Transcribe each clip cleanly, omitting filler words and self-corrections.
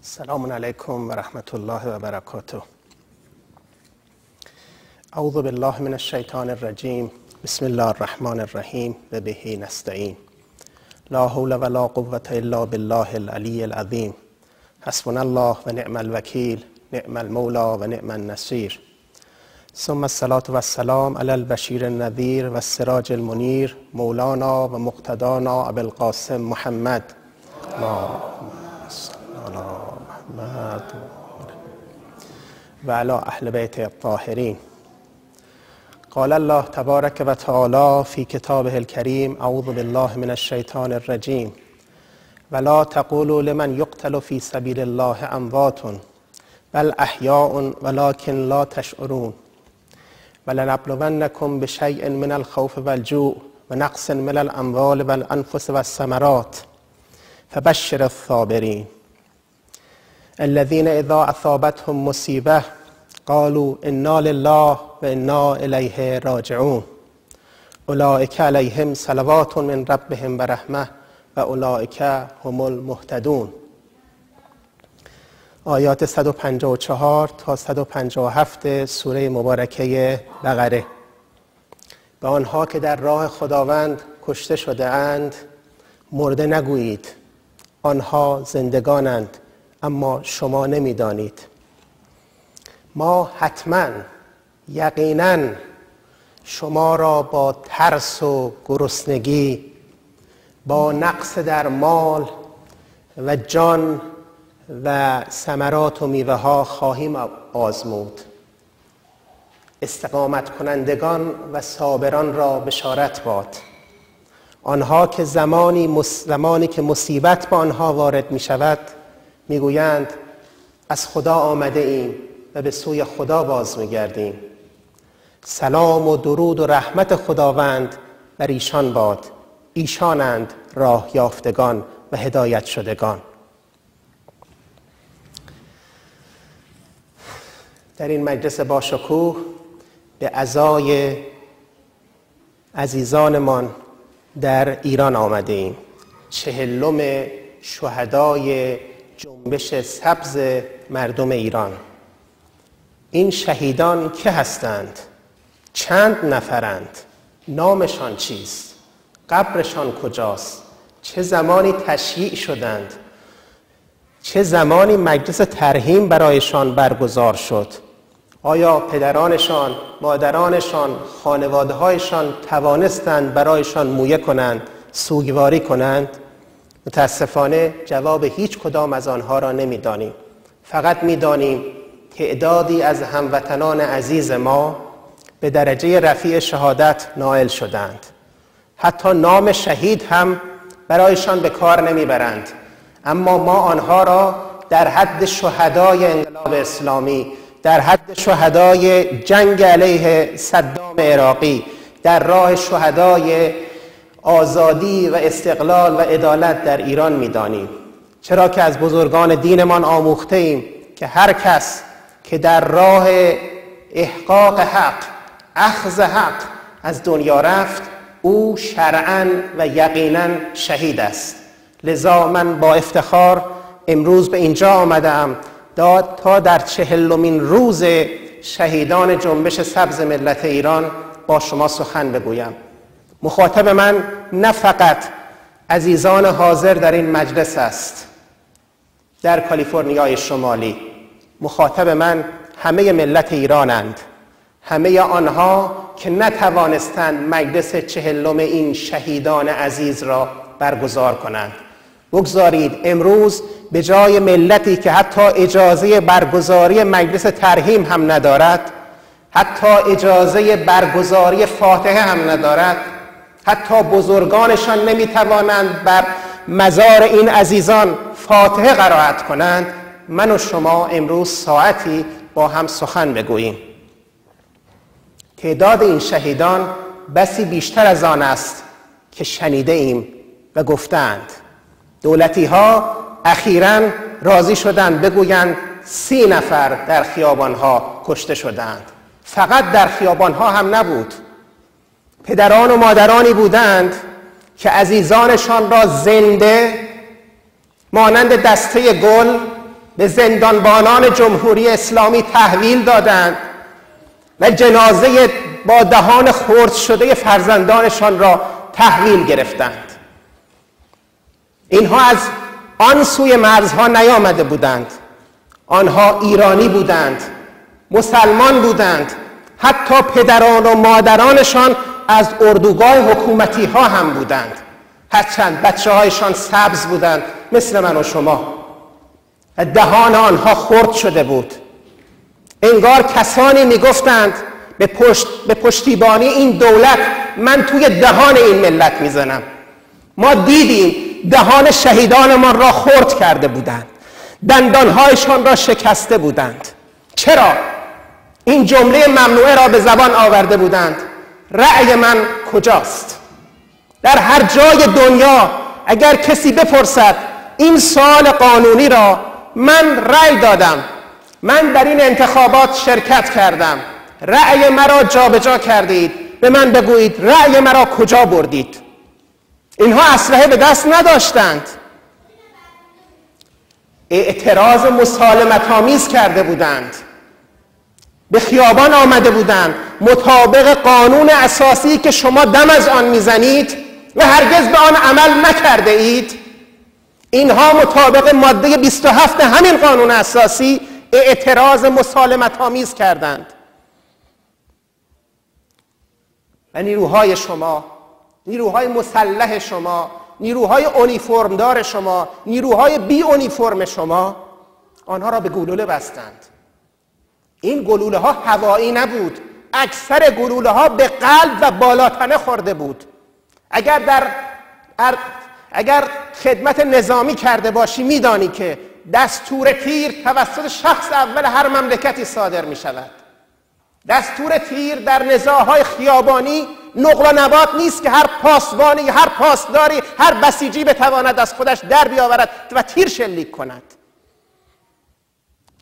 السلام علیکم و رحمت الله و برکاته. اعوذ بالله من الشیطان الرجیم. بسم الله الرحمن الرحیم و به نستعین. لا حول ولا قوة الا بالله العلی العظیم. حسبنا الله و نعم الوکیل، نعم المولا و نعم النصیر. ثم الصلاة و السلام علی البشیر النذیر و السراج المنیر، مولانا و مقتدانا ابی القاسم محمد. اللهم صل علی محمد و علی اهل بیت الطاهرین. قال الله تبارک و تعالی فی کتابه الکریم: اعوذ بالله من الشیطان الرجیم. ولا تقولوا لمن یقتل فی سبیل الله اموات بل احیاء ولکن لا تشعرون. ولنبلونکم بشیء من الخوف والجوع ونقص من الاموال والانفس والثمرات فبشر الصابرین الذين اذا اصابتهم مصیبه قالوا انا لله و انا الیه راجعون. اولئک علیهم صلوات من ربهم و رحمه و اولئک هم المهتدون. آیات 154 تا 157 سوره مبارکه بقره. به آنها که در راه خداوند کشته شده اند مرده نگویید، آنها زندگانند اما شما نمیدانید. ما حتما یقینا شما را با ترس و گرسنگی، با نقص در مال و جان و ثمرات و میوه ها خواهیم آزمود. استقامت کنندگان و صابران را بشارت باد. آنها که زمانی که مصیبت به آنها وارد می شود می گویند از خدا آمده ایم و به سوی خدا باز می گردیم. سلام و درود و رحمت خداوند بر ایشان باد. ایشانند راه یافتگان و هدایت شدگان. در این مجلس باشکوه به عزای عزیزانمان در ایران آمده ایم. 40 شهدای جنبش سبز مردم ایران. این شهیدان که هستند؟ چند نفرند؟ نامشان چیست؟ قبرشان کجاست؟ چه زمانی تشییع شدند؟ چه زمانی مجلس ترحیم برایشان برگزار شد؟ آیا پدرانشان، مادرانشان، خانواده‌هایشان توانستند برایشان مویه کنند، سوگواری کنند؟ متاسفانه جواب هیچ کدام از آنها را نمی‌دانیم. فقط می‌دانیم تعدادی از هموطنان عزیز ما به درجه رفیع شهادت نائل شدند. حتی نام شهید هم برایشان به کار نمیبرند، اما ما آنها را در حد شهدای انقلاب اسلامی، در حد شهدای جنگ علیه صدام عراقی، در راه شهدای آزادی و استقلال و عدالت در ایران می‌دانیم. چرا که از بزرگان دینمان آموخته ایم که هر کس که در راه احقاق حق، اخذ حق از دنیا رفت، او شرعاً و یقیناً شهید است. لذا من با افتخار امروز به اینجا آمدم تا در 40مین روز شهیدان جنبش سبز ملت ایران با شما سخن بگویم. مخاطب من نه فقط عزیزان حاضر در این مجلس است در کالیفرنیای شمالی، مخاطب من همه ملت ایرانند. همه آنها که نتوانستند مجلس 40 این شهیدان عزیز را برگزار کنند. بگذارید امروز به جای ملتی که حتی اجازه برگزاری مجلس ترحیم هم ندارد، حتی اجازه برگزاری فاتحه هم ندارد، حتی بزرگانشان نمیتوانند بر مزار این عزیزان فاتحه قرائت کنند، من و شما امروز ساعتی با هم سخن بگوییم. تعداد این شهیدان بسی بیشتر از آن است که شنیده ایم و گفتند. دولتی ها اخیراً راضی شدند بگویند 30 نفر در خیابان ها کشته شدند. فقط در خیابان ها هم نبود. پدران و مادرانی بودند که عزیزانشان را زنده مانند دسته گل به زندانبانان جمهوری اسلامی تحویل دادند و جنازه با دهان خرد شده فرزندانشان را تحویل گرفتند. اینها از آن سوی مرزها نیامده بودند. آنها ایرانی بودند، مسلمان بودند، حتی پدران و مادرانشان از اردوگاه حکومتی ها هم بودند، هرچند بچه هایشان سبز بودند مثل من و شما. دهان آنها خرد شده بود. انگار کسانی میگفتند به پشتیبانی این دولت من توی دهان این ملت میزنم. ما دیدیم دهان شهیدانمان را خرد کرده بودند، دندانهایشان را شکسته بودند. چرا؟ این جمله ممنوعه را به زبان آورده بودند: رأی من کجاست؟ در هر جای دنیا اگر کسی بپرسد این سوال قانونی را، من رأی دادم، من در این انتخابات شرکت کردم، رأی مرا جابجا کردید، به من بگویید رأی مرا کجا بردید؟ اینها اسلحه به دست نداشتند. اعتراض مسالمت‌آمیز کرده بودند، به خیابان آمده بودند مطابق قانون اساسی که شما دم از آن میزنید و هرگز به آن عمل نکرده اید. اینها مطابق ماده 27 همین قانون اساسی اعتراض مسالمت‌آمیز کردند و نیروهای شما، نیروهای مسلح شما، نیروهای اونیفرمدار شما، نیروهای بی اونیفرم شما، آنها را به گلوله بستند. این گلوله ها هوایی نبود، اکثر گلوله ها به قلب و بالاتنه خورده بود. اگر خدمت نظامی کرده باشی میدانی که دستور تیر توسط شخص اول هر مملکتی صادر می شود. دستور تیر در نزاعهای خیابانی نقل و نبات نیست که هر پاسبانی، هر پاسداری، هر بسیجی بتواند از خودش در بیاورد و تیر شلیک کند.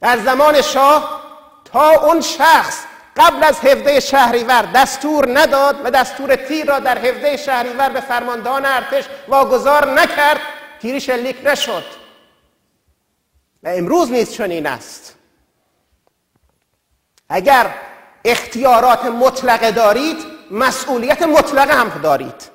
در زمان شاه تا اون شخص قبل از 17 شهریور دستور نداد و دستور تیر را در 17 شهریور به فرماندهان ارتش واگذار نکرد، تیری شلیک نشد. و امروز نیز چنین است. اگر اختیارات مطلقه دارید، مسئولیت مطلقه هم دارید.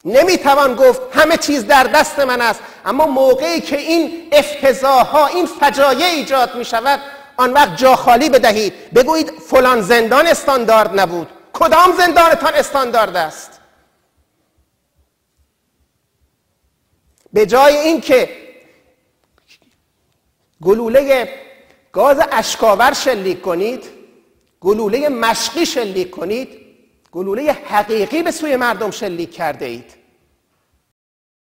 نمیتوان گفت همه چیز در دست من است، اما موقعی که این افتضاح‌ها، این فجایع ایجاد می شود، آن وقت جا خالی بدهید، بگویید فلان زندان استاندارد نبود. کدام زندانتان استاندارد است؟ به جای اینکه گلوله گاز اشکاور شلیک کنید، گلوله مشقی شلیک کنید، گلوله حقیقی به سوی مردم شلیک کرده اید.